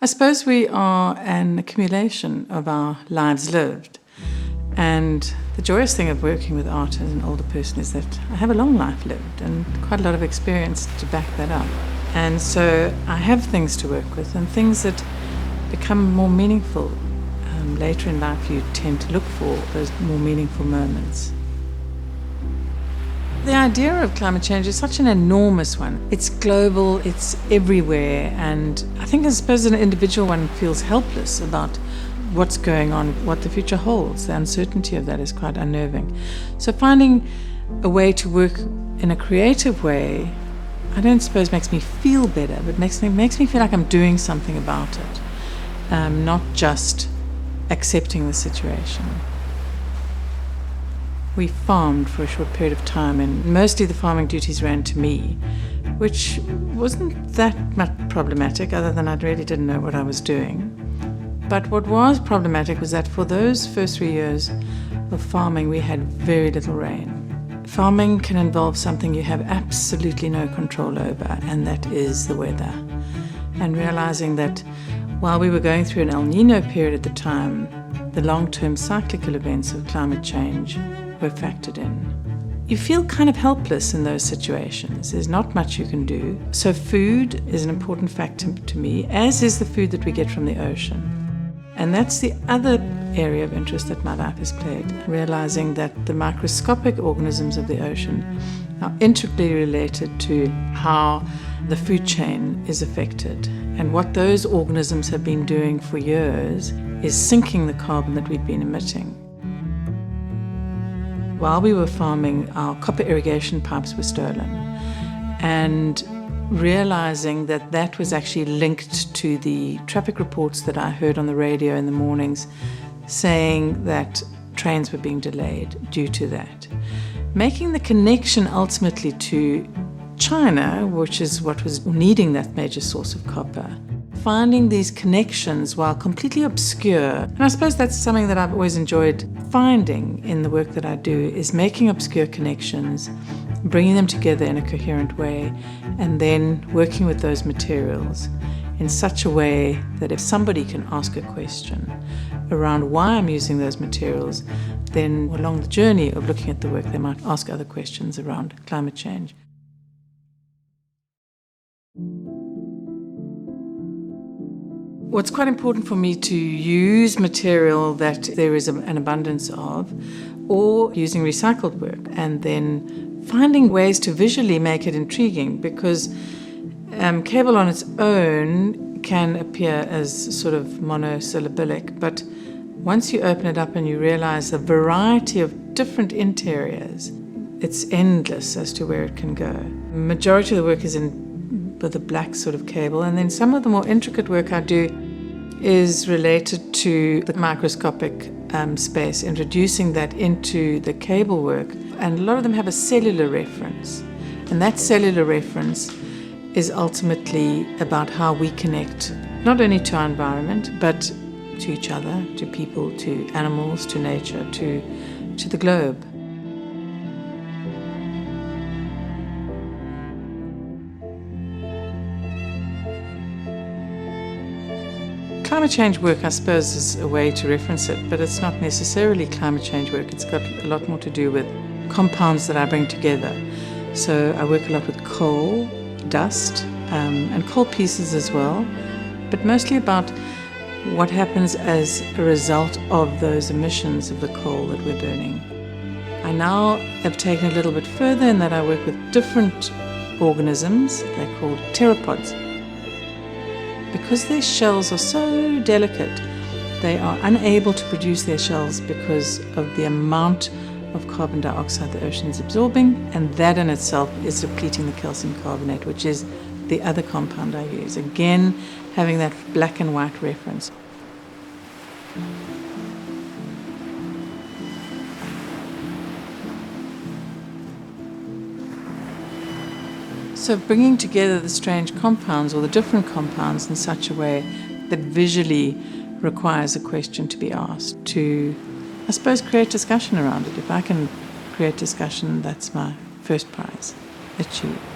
I suppose we are an accumulation of our lives lived. And the joyous thing of working with art as an older person is that I have a long life lived and quite a lot of experience to back that up. And so I have things to work with and things that become more meaningful. Later in life, you tend to look for those more meaningful moments. The idea of climate change is such an enormous one. It's global, it's everywhere, and I suppose an individual one feels helpless about what's going on, what the future holds. The uncertainty of that is quite unnerving. So finding a way to work in a creative way, I don't suppose makes me feel better, but makes me feel like I'm doing something about it, not just accepting the situation. We farmed for a short period of time, and mostly the farming duties ran to me, which wasn't that much problematic, other than I really didn't know what I was doing. But what was problematic was that for those first 3 years of farming, we had very little rain. Farming can involve something you have absolutely no control over, and that is the weather. And realizing that while we were going through an El Nino period at the time, the long-term cyclical events of climate change were factored in. You feel kind of helpless in those situations. There's not much you can do. So food is an important factor to me, as is the food that we get from the ocean. And that's the other area of interest that my life has played, realizing that the microscopic organisms of the ocean are intricately related to how the food chain is affected. And what those organisms have been doing for years is sinking the carbon that we've been emitting. While we were farming, our copper irrigation pipes were stolen. And realizing that that was actually linked to the traffic reports that I heard on the radio in the mornings saying that trains were being delayed due to that. Making the connection ultimately to China, which is what was needing that major source of copper. Finding these connections while completely obscure, and I suppose that's something that I've always enjoyed finding in the work that I do, is making obscure connections, bringing them together in a coherent way, and then working with those materials in such a way that if somebody can ask a question around why I'm using those materials, then along the journey of looking at the work, they might ask other questions around climate change. What's quite important for me to use material that there is an abundance of, or using recycled work, and then finding ways to visually make it intriguing, because cable on its own can appear as sort of monosyllabic, but once you open it up and you realize the variety of different interiors, it's endless as to where it can go. The majority of the work is with a black sort of cable, and then some of the more intricate work I do is related to the microscopic space, introducing that into the cable work. And a lot of them have a cellular reference. And that cellular reference is ultimately about how we connect not only to our environment, but to each other, to people, to animals, to nature, to the globe. Climate change work, I suppose, is a way to reference it, but it's not necessarily climate change work. It's got a lot more to do with compounds that I bring together. So I work a lot with coal, dust, and coal pieces as well, but mostly about what happens as a result of those emissions of the coal that we're burning. I now have taken a little bit further in that I work with different organisms. They're called pteropods. Because their shells are so delicate, they are unable to produce their shells because of the amount of carbon dioxide the ocean is absorbing, and that in itself is depleting the calcium carbonate, which is the other compound I use. Again, having that black and white reference. So bringing together the strange compounds or the different compounds in such a way that visually requires a question to be asked, to, I suppose, create discussion around it. If I can create discussion, that's my first prize achieved.